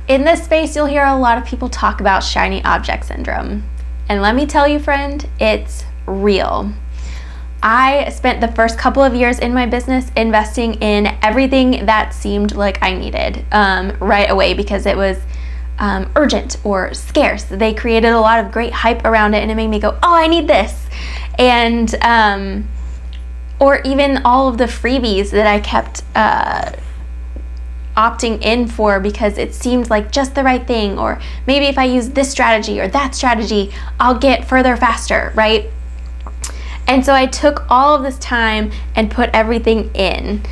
In this space, you'll hear a lot of people talk about shiny object syndrome. And let me tell you, friend, it's real. I spent the first couple of years in my business investing in everything that seemed like I needed right away because it was urgent or scarce. They created a lot of great hype around it and it made me go, oh, I need this. And or even all of the freebies that I kept opting in for because it seemed like just the right thing, or maybe if I use this strategy or that strategy, I'll get further faster, right? And so I took all of this time and put everything in.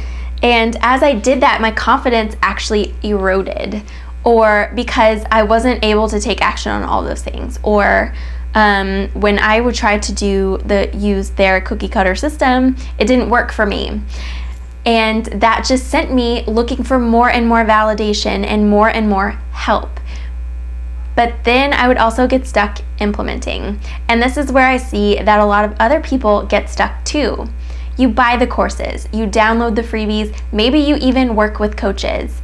And as I did that, my confidence actually eroded, or because I wasn't able to take action on all those things, or when I would try to use their cookie cutter system, it didn't work for me. And that just sent me looking for more and more validation and more help. But then I would also get stuck implementing. And this is where I see that a lot of other people get stuck too. You buy the courses, you download the freebies, maybe you even work with coaches,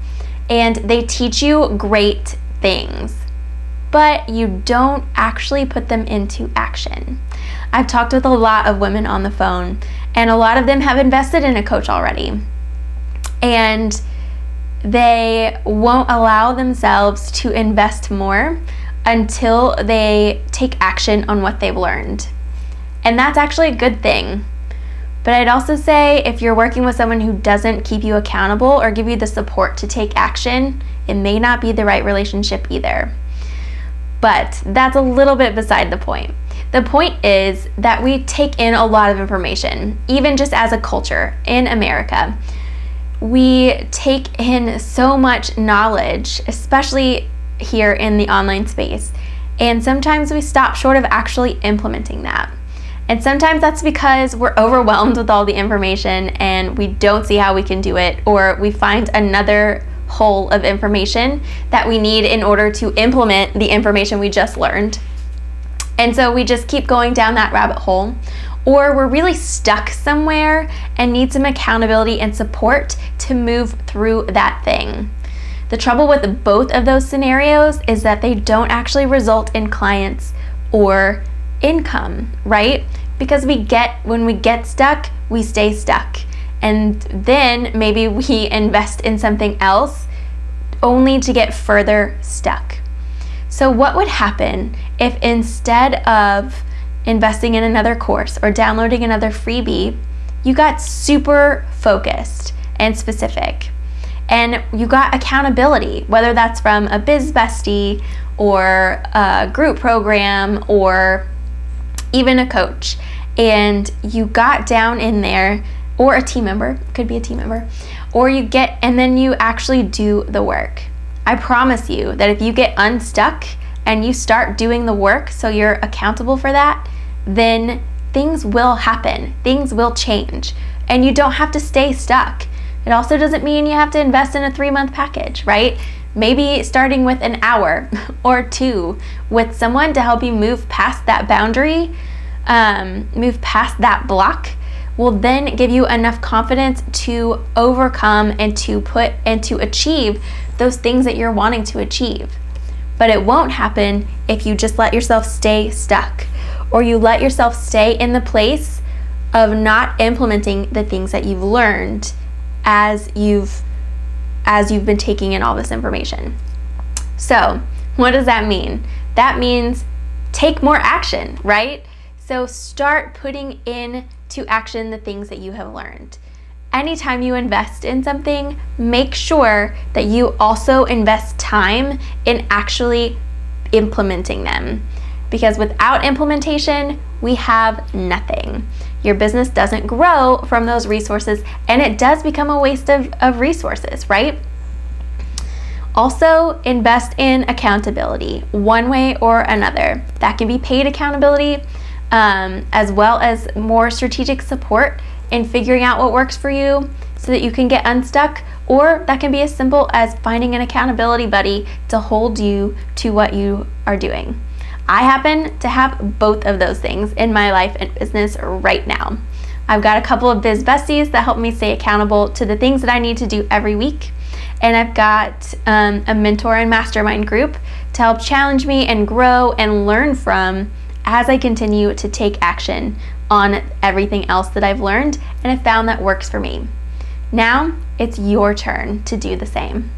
and they teach you great things, but you don't actually put them into action. I've talked with a lot of women on the phone, and a lot of them have invested in a coach already, and they won't allow themselves to invest more until they take action on what they've learned. And that's actually a good thing. But I'd also say if you're working with someone who doesn't keep you accountable or give you the support to take action, it may not be the right relationship either. But that's a little bit beside the point. The point is that we take in a lot of information, even just as a culture in America. We take in so much knowledge, especially here in the online space, and sometimes we stop short of actually implementing that. And sometimes that's because we're overwhelmed with all the information and we don't see how we can do it, or we find another hole of information that we need in order to implement the information we just learned. And so we just keep going down that rabbit hole, or we're really stuck somewhere and need some accountability and support to move through that thing. The trouble with both of those scenarios is that they don't actually result in clients or income, right? Because when we get stuck, we stay stuck. And then maybe we invest in something else only to get further stuck. So what would happen if instead of investing in another course or downloading another freebie, you got super focused and specific, and you got accountability, whether that's from a biz bestie or a group program or even a coach, and you got down in there, or a team member, could be a team member, and then you actually do the work. I promise you that if you get unstuck and you start doing the work so you're accountable for that, then things will happen, things will change, and you don't have to stay stuck. It also doesn't mean you have to invest in a 3-month package, right? Maybe starting with an hour or 2 with someone to help you move past that boundary, move past that block, will then give you enough confidence to overcome and to achieve those things that you're wanting to achieve. But it won't happen if you just let yourself stay stuck, or you let yourself stay in the place of not implementing the things that you've learned as you've been taking in all this information. So, what does that mean? That means take more action, right? So start putting into action the things that you have learned. Anytime you invest in something, make sure that you also invest time in actually implementing them. Because without implementation, we have nothing. Your business doesn't grow from those resources, and it does become a waste of resources, right? Also, invest in accountability, one way or another. That can be paid accountability, as well as more strategic support in figuring out what works for you so that you can get unstuck, or that can be as simple as finding an accountability buddy to hold you to what you are doing. I happen to have both of those things in my life and business right now. I've got a couple of biz besties that help me stay accountable to the things that I need to do every week. And I've got a mentor and mastermind group to help challenge me and grow and learn from as I continue to take action on everything else that I've learned and have found that works for me. Now it's your turn to do the same.